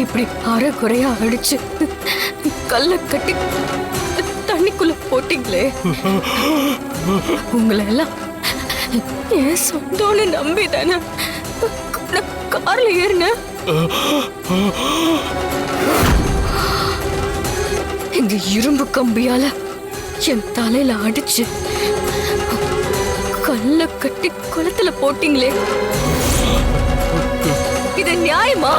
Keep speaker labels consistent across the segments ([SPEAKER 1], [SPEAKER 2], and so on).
[SPEAKER 1] இப்படி அரை குறையா அடிச்சு கல்ல கட்டி தண்ணிக்குள்ள போட்டீங்களே, உங்களை எல்லாம் ஏன் சொந்தம்னு நம்பி தானே கார்ல ஏறின. இந்த இரும்பு கம்பியால என் தலையில அடிச்சு கல்ல கட்டி குளத்துல போட்டீங்களே, இது நியாயமா?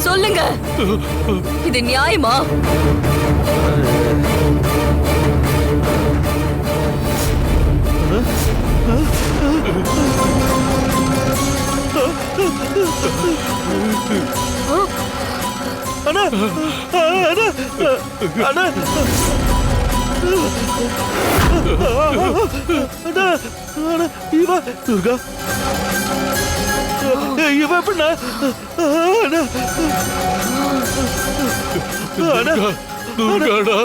[SPEAKER 1] சொல்லுங்க, இது நியாயமா?
[SPEAKER 2] அண்ணா அண்ணா அண்ணா அண்ணா அண்ணா இவ துர்கா இவ எப்படின்னா அண்ணா அண்ணா துர்காடா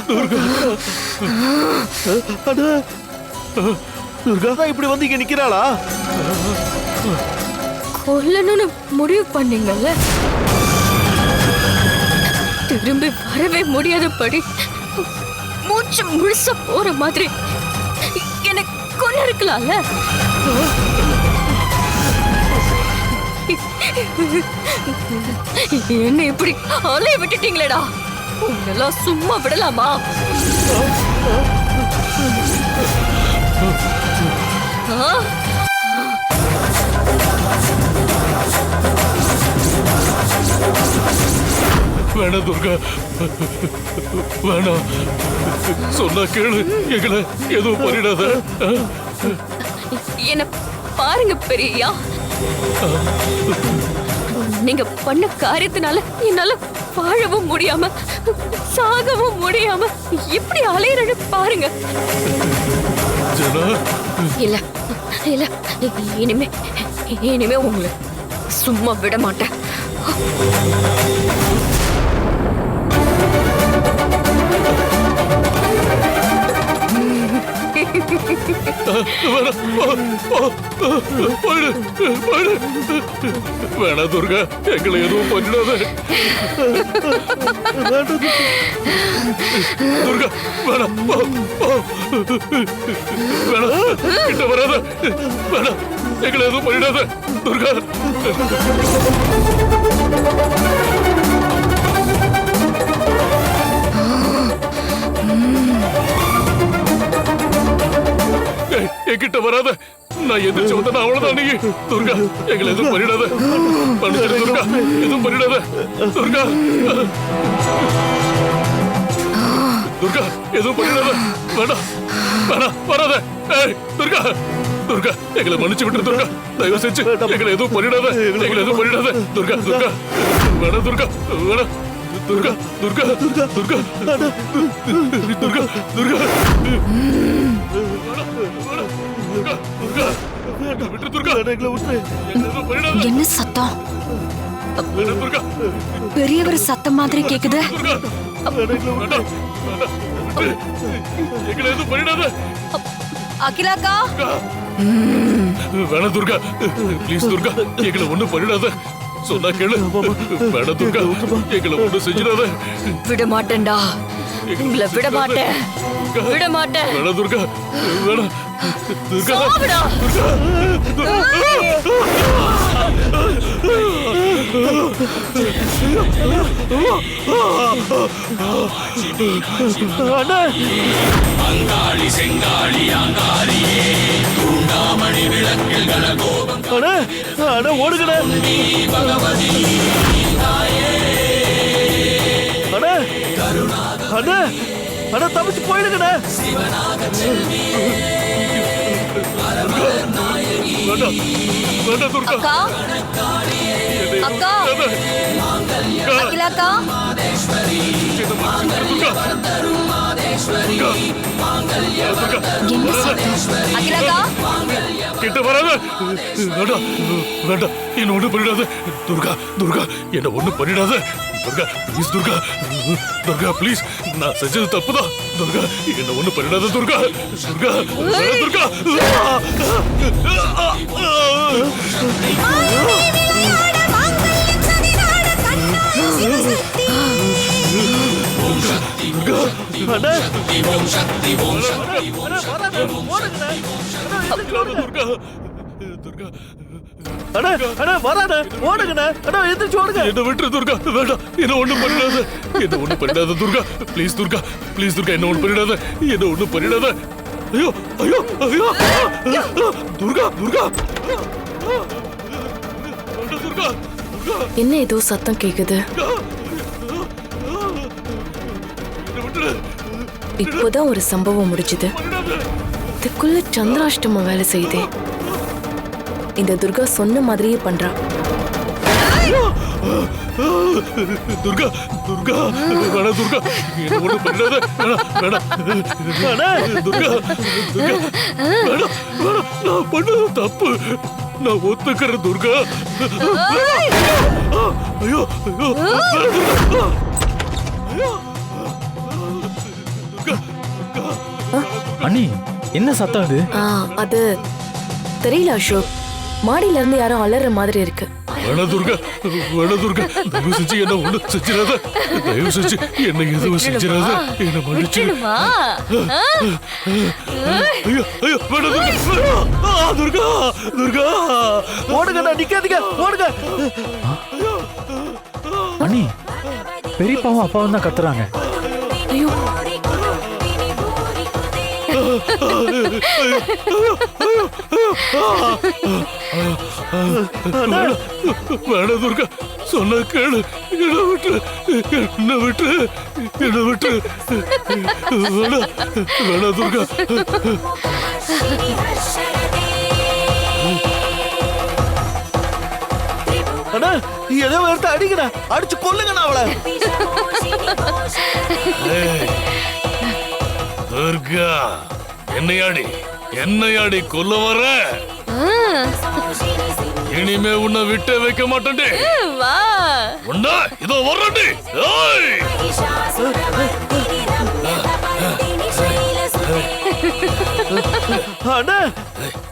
[SPEAKER 2] துர்கா அண்ணா துர்கா இப்படி வந்து இங்க நிக்கிறாளா?
[SPEAKER 1] கொல்லணும்னு முடிவு பண்ணீங்கல்ல, திரும்பி வரவே முடியாதபடி மூச்சு முழுச போற மாதிரி எனக்கு கொண்டு இருக்கலாம்ல. என்ன இப்படி அலைய விட்டுட்டீங்களேடா, உங்களெல்லாம் சும்மா விடலாமா?
[SPEAKER 3] வேணாம் துர்கா, வேணாம். சொன்னா கேளு, எங்களை எதுவும் பண்ணிடாத.
[SPEAKER 1] என்ன பாருங்க பெரியா, நீங்க பண்ண காரியத்தினால என்னால வாழவும் முடியாம சாகவும் முடியாம எப்படி அலையறன்னு பாருங்க. இல்ல இல்ல, இனிமே உங்களை சும்மா விட மாட்டேன்.
[SPEAKER 3] வேணா துர்கா, எங்களை எதுவும் பண்ணிடாத. துர்கா வேணா, வேணா கிட்ட வராத. வேணா, எங்களை எதுவும் பண்ணிடாத துர்கா. என்கிட்ட வராத. நான் எதிர்த்து வந்தா அவ்வளவுதான். நீ துர்கா, எங்களை எதுவும் பண்ணிடாத. துர்கா, எதுவும் பண்ணிடாத. துர்கா துர்கா, எதுவும் பண்ணிடாத. வேணாம் வேணாம், வராத. துர்கா துர்கா, எங்களை மன்னிச்சு விட்டு துர்கா, தயவு செஞ்சு எங்களை எதுவும் பண்ணிடாத. எங்களை எதுவும் பண்ணிடாத துர்கா. துர்கா வேணாம் துர்கா, வேணாம் துர்கா. துர்கா துர்கா துர்கா துர்கா துர்கா
[SPEAKER 1] என்ன சத்தம்? பெரியவர் சத்தம் மாதிரி கேக்குது. அகிலாக்கா
[SPEAKER 3] வேணா துர்கா, ப்ளீஸ் துர்கா, எங்களை ஒண்ணும் பண்ணிடாத. சொன்னா கேளு. வேணா துர்கா, எங்களை ஒண்ணும் செஞ்சிடாத.
[SPEAKER 1] விட மாட்டேன்டா, உங்களை விட மாட்டேன், விட மாட்டேன்.
[SPEAKER 3] வேணா துர்கா, வேணா துர்கா. துர்கா
[SPEAKER 4] அங்காளி செங்காளி அங்காரியே தூண்டாமணி விளக்கில் கலகோபம்.
[SPEAKER 2] அண்ணா அண்ணா ஓடுங்கண்ணா.
[SPEAKER 4] பகவதி
[SPEAKER 2] அண்ணா அண்ணா அண்ணா தப்பிச்சு போயிடுங்கண்ணா.
[SPEAKER 3] வேண்டாம் வேண்டாம் துர்கா.
[SPEAKER 1] அக்கா அக்கா அகிலாக்கா என்ன சத்தம்? அகிலாக்கா
[SPEAKER 3] கிட்ட வராத. வேண்டாம் வேண்டாம், என்ன ஒண்ணு பண்ணிடாத துர்கா. துர்கா என்ன ஒண்ணு பண்ணிடாத துர்கா, ப்ளீஸ் துர்கா. துர்கா ப்ளீஸ், நான் செஞ்சது தப்புதான் துர்கா, என்ன ஒண்ணு பண்ணிடாத துர்கா. துர்கா துர்கா.
[SPEAKER 2] அண்ணா
[SPEAKER 3] துர்கா துர்கா
[SPEAKER 2] அண்ணா அண்ணா வராண்ணா, ஓடுங்கண்ணா. அண்ணா எந்திரிச்சு ஓடுங்க.
[SPEAKER 3] என்ன விட்டுரு துர்கா. வேண்டாம், என்ன ஒண்ணு பண்ணிடாத. என்ன ஒண்ணு பண்ணிடாத துர்கா. ப்ளீஸ் துர்கா, ப்ளீஸ் துர்கா, என்ன ஒண்ணு பண்ணிடாத. என்ன ஒண்ணு பண்ணிடாத. ஐயோ ஐயோ ஐயோ. துர்கா துர்கா துர்கா.
[SPEAKER 1] என்ன ஏதோ சத்தம் கேக்குது. இப்போதான் ஒரு சம்பவம் முடிஞ்சது. இதுக்குள்ள சந்திராஷ்டமம் வேலை செய்யுதே. இந்த துர்கா சொன்ன மாதிரியே பண்றா.
[SPEAKER 3] துர்கா துர்கா வேணாம் துர்கா, என்ன ஒண்ணு பண்ணிடாத. வேணாம் வேணாம் துர்கா. துர்கா வேணாம் வேணாம், நான் பண்ணது தப்பு, நான் ஒத்துக்கிறேன் துர்கா. ஐயோ ஐயோ.
[SPEAKER 5] அண்ணி, என்ன சத்தம் அது?
[SPEAKER 1] அது தெரியல அசோக். மாடியில இருந்து யாரோ அலற மாதிரி இருக்கு.
[SPEAKER 3] வேணா துர்கா, வேணா துர்கா, தயவு செஞ்சு என்ன ஒண்ணு செஞ்சிடாத. தயவு செஞ்சு என்ன எதுவும் செஞ்சிடாத. என்ன மன்னிச்சு. ஐயோ ஐயோ வேணா துர்கா. துர்கா துர்கா.
[SPEAKER 2] ஓடுங்கண்ணா, நிக்காதீங்க, ஓடுங்க.
[SPEAKER 5] அண்ணி, பெரியப்பாவும் அப்பாவும் தான் கத்துறாங்க.
[SPEAKER 1] ஐயோ
[SPEAKER 3] வேணா துர்கா, சொன்ன கேளு. என்ன விட்டு என்ன விட்டு என்ன விட்டு. வேணா வேணா துர்கா.
[SPEAKER 2] அண்ணா ஏதோ எடுத்து அடிங்கண்ணா, அடிச்சு கொல்லுங்கண்ணா அவளை.
[SPEAKER 3] துர்கா, என்னையாடி கொல்ல வர? இனிமே உன்னை விட்டு வைக்க மாட்டேன்டி.
[SPEAKER 1] வா
[SPEAKER 3] உன்ன இதோ வர்றேன்டி. ஏய்
[SPEAKER 2] அண்ணா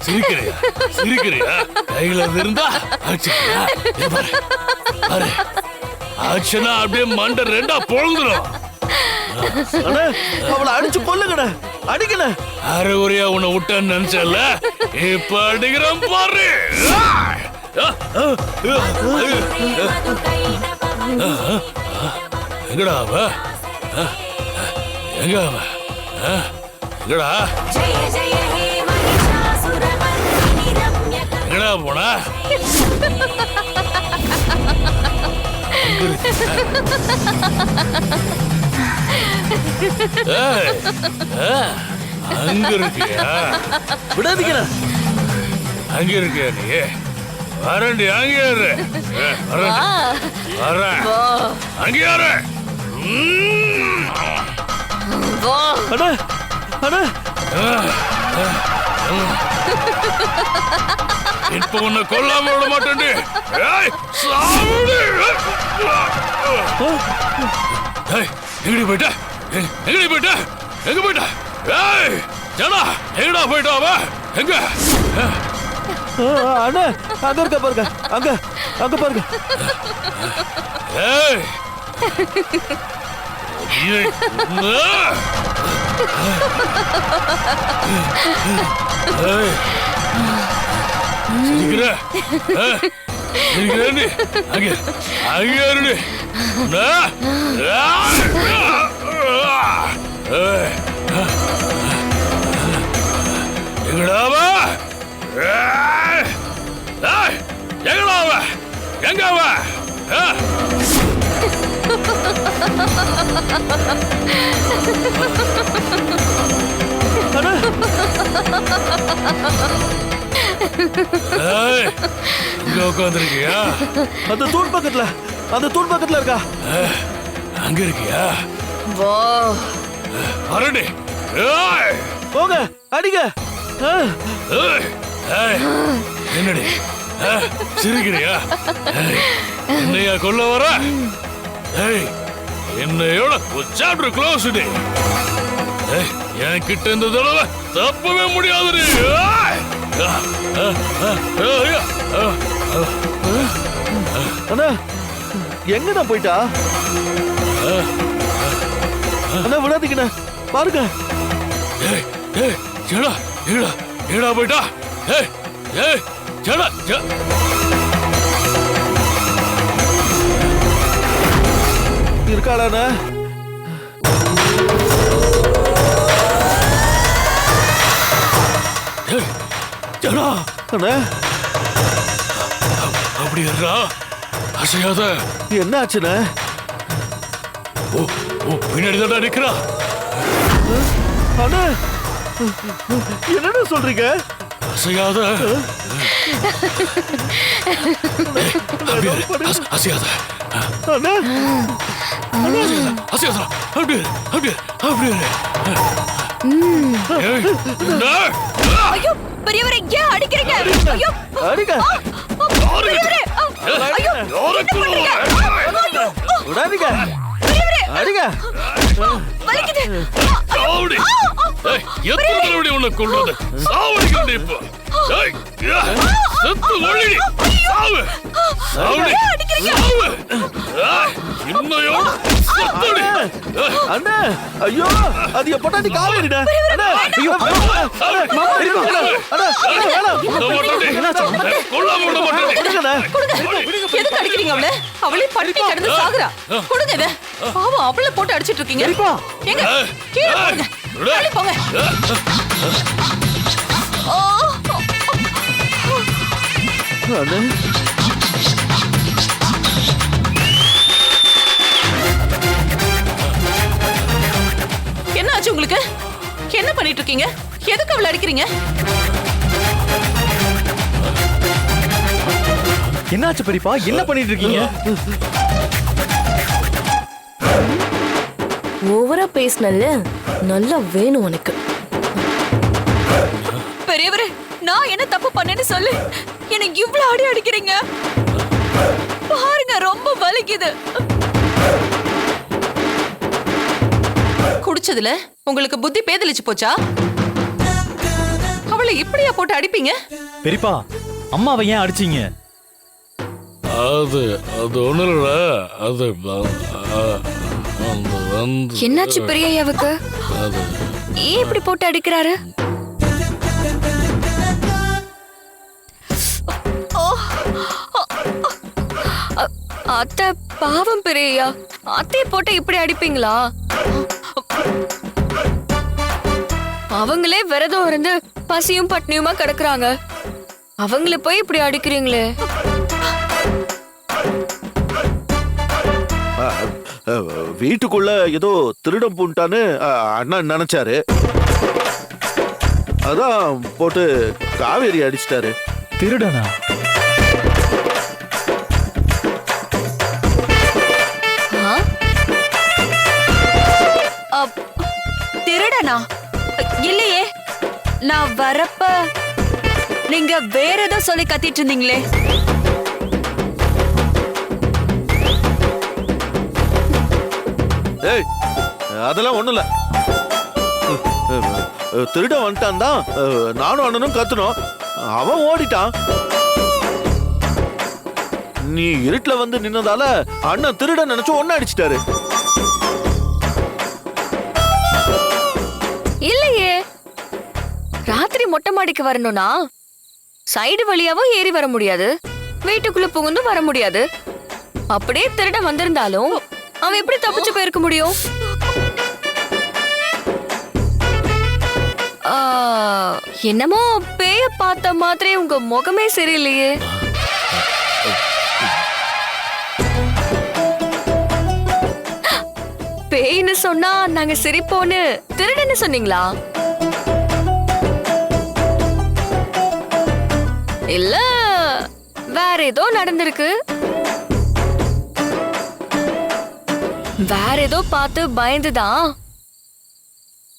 [SPEAKER 3] சிரிக்கிறியா சிரிக்கிறியா? கையில இருந்தா ஆச்சுனா ஆச்சுனா அப்படியே மண்டை ரெண்டா பொழுந்துடும்.
[SPEAKER 2] அண்ணா அவளை அடிச்சு கொல்லுங்கண்ணா, அடிக்கல.
[SPEAKER 3] அரைகுறையா உன்னை விட்டேன்னு நினைச்சல, இப்ப அடிக்கிறேன் பாரு. எங்கடா அவ? எங்க அவ? எங்கடா எங்கடா போனா? அங்க இருக்கியா?
[SPEAKER 2] விடாதீங்கண்ணா.
[SPEAKER 3] அங்க இருக்கியா நீ? வரண்டி, அங்க யாரு? வர அங்க யாரு?
[SPEAKER 2] அண்ணா அண்ணா
[SPEAKER 3] இப்ப உன்னை கொல்லாம விட மாட்டேன்டி. ஏய், சாவுடி. ஏய், எங்கடி போயிட்ட? எங்கடி போயிட்ட? எங்க போயிட்ட? ஏய், ஜனா, எங்கடா போயிட்டா அவ? எங்க?
[SPEAKER 2] அண்ணா அங்க இருக்க பாருங்க, அங்க அங்க பாருங்க.
[SPEAKER 3] ஏய், ஏய், ஏய், சிரிக்கிற? சிரிக்கிறேன்டி. அங்க அங்க இருடி. எங்கடாவ? எங்கடாவ? எங்க அவ?
[SPEAKER 2] அண்ணா
[SPEAKER 3] ஏய், இங்க உட்காந்துருக்கியா?
[SPEAKER 2] அந்த தூண் பக்கத்துல இருக்கா.
[SPEAKER 3] அங்க இருக்கியா?
[SPEAKER 1] வா
[SPEAKER 3] அரடி. ஏய்,
[SPEAKER 2] போங்க அடிங்க.
[SPEAKER 3] ஏய், ஏய், என்னடி சிரிக்கிறியா? ஏய், என்னையா கொல்ல வர? ஏய், என்னையோட சாப்டர் க்ளோஸ் டே. ஏய், என் கிட்ட இந்த தடவை தப்பவே முடியாது.
[SPEAKER 2] அண்ணா எங்கண்ணா போயிட்டா? அண்ணா விடாதீங்கண்ணா, பாருங்க.
[SPEAKER 3] ஏய், ஏய், ஏடா ஏடா ஏடா போயிட்டா? ஏய், ஏய், ஏடா
[SPEAKER 2] இருக்காளாண்ணா?
[SPEAKER 3] ஏய், ஏடா
[SPEAKER 2] அண்ணா
[SPEAKER 3] அப்படி இருடா, அசையாத.
[SPEAKER 2] என்ன ஆச்சுண்ணா?
[SPEAKER 3] ஓ ஓ பின்னாடி தான் நிக்கிறா.
[SPEAKER 2] அண்ணா என்னன்னு சொல்றீங்க?
[SPEAKER 3] அசையாத. அசையாத.
[SPEAKER 2] அண்ணா
[SPEAKER 3] அசையாத. அப்படி அப்படி அப்படி.
[SPEAKER 1] ஐயோ பெரியவரே ஏன் அடிக்கிறீங்க? ஐயோ
[SPEAKER 2] அடிங்க
[SPEAKER 1] பெரியவரே ஐயோ
[SPEAKER 2] விடாதீங்க, அடிங்க.
[SPEAKER 1] வலிக்குது.
[SPEAKER 3] சாவடி. ஏய், எத்தனை தடவை உன்னை கொல்றது? சாவடிக்கிறேன் இப்போ. ஏய், செத்து ஒழிடி. சாவு. சாவடி. சாவு. ஏய், இன்னையோட செத்துடி.
[SPEAKER 2] அண்ணா ஐயோ அது என் பொட்டாட்டி காவேரிடா. அண்ணா ஐயோ மாமா இருக்கு. அண்ணா வேணாம்.
[SPEAKER 3] கொல்லாம விட மாட்டேன்.
[SPEAKER 2] கொடுங்கண்ணா.
[SPEAKER 6] எதுக்கு அடிக்கிறீங்க அவளை? அவளே பட்டி கிடந்து சாகுறா. கொடுங்க இத. பாவம் அவளை போட்டு அடிச்சிட்டு இருக்கீங்க. எங்க கீழே போங்க. தள்ளி போங்க.
[SPEAKER 2] அண்ணா
[SPEAKER 6] என்ன ஆச்சு உங்களுக்கு? என்ன பண்ணிட்டு இருக்கீங்க? எதுக்கு அவளை அடிக்கிறீங்க?
[SPEAKER 5] என்னாச்சு பெரியப்பா? என்ன பண்ணிட்டு இருக்கீங்க?
[SPEAKER 1] ஓவரா பேசினல்ல, நல்லா வேணும் உனக்கு.
[SPEAKER 6] பெரியவரே, நான் என்ன தப்பு பண்ணேன்னு சொல்லு. எனக்கு இவ்ளோ அடி அடிக்கிறீங்க. பாருங்க ரொம்ப வலிக்குது. குடிச்சதுல உங்களுக்கு புத்தி பேதலிச்சு போச்சா? அவளை இப்படியா போட்டு அடிப்பீங்க?
[SPEAKER 5] பெரியப்பா அம்மாவை ஏன் அடிச்சீங்க?
[SPEAKER 3] அது அது ஒண்ணும் இல்ல. அது
[SPEAKER 1] என்னாச்சு பெரியய்யாவுக்கு? ஏன் இப்படி போட்டு அடிக்கிறாரு? அத்தை பாவம் பெரியய்யா, அத்தைய போட்டு இப்படி அடிப்பீங்களா? அவங்களே விரதம் இருந்து பசியும் பட்னியுமா கிடக்குறாங்க, அவங்கள போய் இப்படி அடிக்கிறீங்களே.
[SPEAKER 2] வீட்டுக்குள்ள ஏதோ திருடம் பூண்டான்னு அண்ணா நினைச்சாரு. அதான் போட்டு காவேரி அடிச்சிட்டாரு.
[SPEAKER 5] திருடனா?
[SPEAKER 6] திருடனா? இல்லையே, நான் வரப்ப நீங்க வேற ஏதோ சொல்லி கத்திட்டு இருந்தீங்களே.
[SPEAKER 2] ஏய் அதெல்லாம் ஒண்ணும் இல்ல. திருட வந்துட்டான் தான் நானும் அண்ணனும் கத்துனோம். அவன் ஓடிட்டான். நீ இருட்டுல வந்து நின்னதால அண்ணன் திருட நினைச்சு ஒன்னு அடிச்சிட்டாரு.
[SPEAKER 1] இல்லையே, ராத்திரி மொட்டை மாடிக்கு வரணும்னா சைடு வழியாவும் ஏறி வர முடியாது, வீட்டுக்குள்ள புகுந்து வர முடியாது. அப்படியே திருட வந்திருந்தாலும் அவன் எப்படி தப்பிச்சு போயிருக்க முடியும்? என்னமோ பேய பார்த்த மாதிரி உங்க முகமே சரியில்லையே. பேய்னு சொன்னா நாங்க சிரிப்போன்னு திருடன்னு சொன்னீங்களா? இல்ல வேற ஏதோ நடந்திருக்கு. வேற ஏதோ பார்த்து பயந்துதான்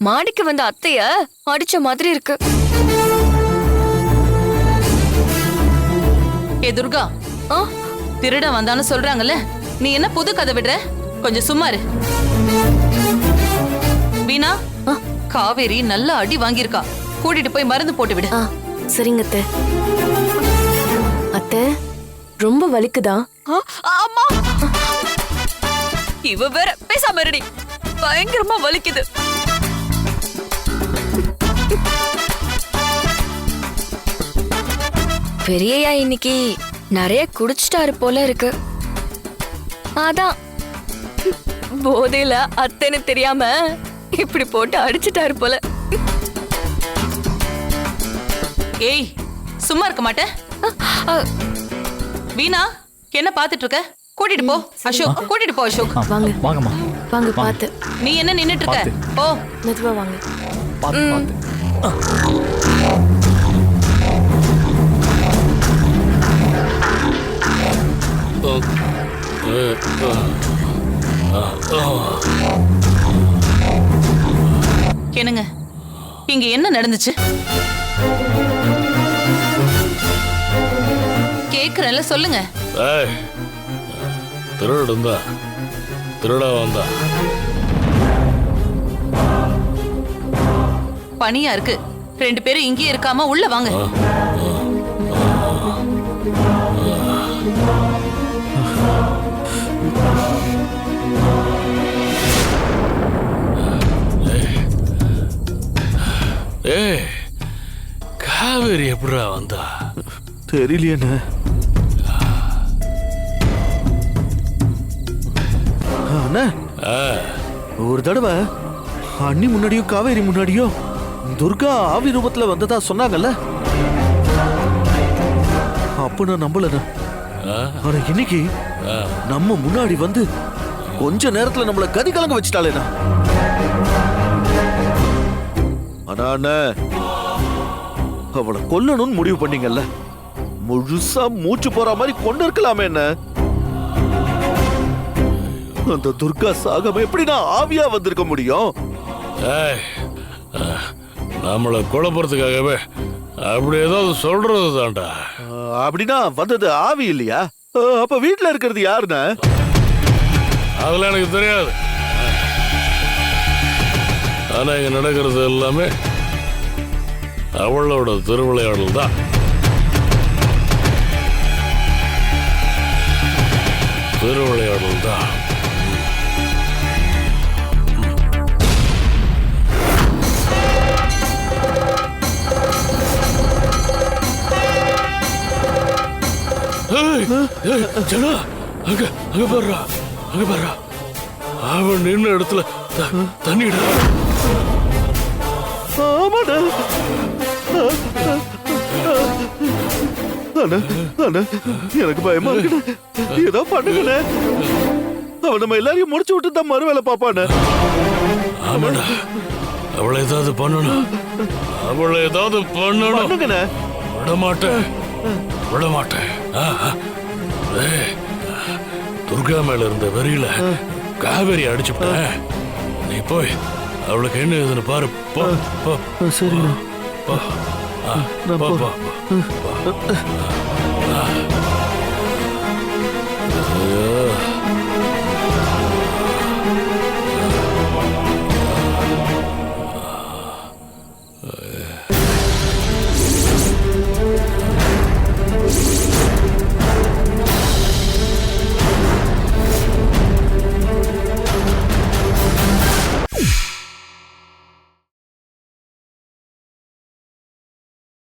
[SPEAKER 1] மாடிக்கு வந்த அத்தைய அடிச்ச மாதிரி இருக்கு.
[SPEAKER 6] ஏ துர்கா,
[SPEAKER 1] ஆ?
[SPEAKER 6] திருடன் வந்தான்னு சொல்றாங்கல்ல, நீ என்ன புது கதை விடுற? கொஞ்சம் சும்மா இரு. வீணா, காவேரி நல்ல அடி வாங்கியிருக்கா. கூட்டிட்டு போய் மருந்து போட்டு விடு.
[SPEAKER 7] சரிங்க அத்தை. அத்தை ரொம்ப வலிக்குதா?
[SPEAKER 1] ஆமா, இவ வேற பேசாம இருடி. பயங்கரமா வலிக்குது. பெரியயா இன்னைக்கு நிறைய குடிச்சிட்டாரு போல இருக்கு. அதான் போதையில அத்தைன்னு தெரியாம இப்படி போட்டு அடிச்சிட்டாரு போல.
[SPEAKER 6] ஏய், சும்மா இருக்க மாட்டேன். வீணா, என்ன பாத்துட்டு இருக்க? கூட்டிட்டு போ அசோக், கூட்டிட்டு போ அசோக்.
[SPEAKER 7] வாங்க
[SPEAKER 5] வாங்கம்மா.
[SPEAKER 7] வாங்க பாத்து.
[SPEAKER 6] நீ என்ன நின்னுட்டு இருக்க? போ.
[SPEAKER 7] மெதுவா வாங்க.
[SPEAKER 5] பார்த்து பார்த்து.
[SPEAKER 6] என்னங்க, இங்க என்ன நடந்துச்சு? கேக்குறேன்ல, சொல்லுங்க.
[SPEAKER 3] ஏய், திருடா திருடா வந்தா.
[SPEAKER 6] பனியா இருக்கு, 2 பேரும் இங்கேயே இருக்காம உள்ள வாங்க.
[SPEAKER 3] ஏய், காவேரி எப்படிடா வந்தா?
[SPEAKER 2] தெரியலையே. அண்ணா, ஒரு தடவை அண்ணி முன்னாடியும் காவேரி முன்னாடியும் துர்கா ஆவி ரூபத்துல வந்ததா சொன்னாங்கல்ல. அப்ப நான் நம்பலண்ணா. ஆனா இன்னைக்கு நம்ம முன்னாடி வந்து கொஞ்ச நேரத்துல நம்மள கதி கலங்க வச்சுட்டாளேண்ணா. ஆனா அண்ணா, அவளை கொல்லணும்னு முடிவு பண்ணீங்கல்ல, முழுசா மூச்சு போற மாதிரி கொண்டு இருக்கலாமே. என்ன அந்த துர்கா சாகம எப்படி நான் ஆவியா வந்திருக்க முடியும்?
[SPEAKER 3] நம்மளை குழப்பறதுக்காகவே அப்படி ஏதாவது சொல்றது தான்டா.
[SPEAKER 2] அப்படின்னா வந்தது ஆவி இல்லையா? அப்ப வீட்டுல இருக்கிறது யாருன்னு?
[SPEAKER 3] அதெல்லாம் எனக்கு தெரியாது. ஆனா இங்க நடக்கிறது எல்லாமே அவளோட திருவிளையாடல் தான். திருவிளையாடல் தான். ஜனா, அங்க அங்க பாருடா, அங்க பாருடா. அவன் நின்ன இடத்துல தண்ணிடா.
[SPEAKER 2] ஆமாடா. அண்ணா, அண்ணா, எனக்கு பயமா இருக்குண்ணே. ஏதோ பண்ணுங்கண்ணே. அவன் நம்ம எல்லாரையும் முடிச்சு விட்டு தான் மறு வேலை பாப்பாண்ணே.
[SPEAKER 3] ஆமாடா, அவளை ஏதாவது பண்ணணும். அவளை ஏதாவது பண்ணணும்.
[SPEAKER 2] பண்ணுங்கண்ணே.
[SPEAKER 3] விடமாட்டேன், விடமாட்டேன். துர்கா மேல இருந்த வெறியில காவேரி அடிச்சுட்டேன். நீ போய் அவளுக்கு என்ன இதுன்னு பாரு. போ போ.
[SPEAKER 2] சரிண்ணா.
[SPEAKER 3] போ. போ.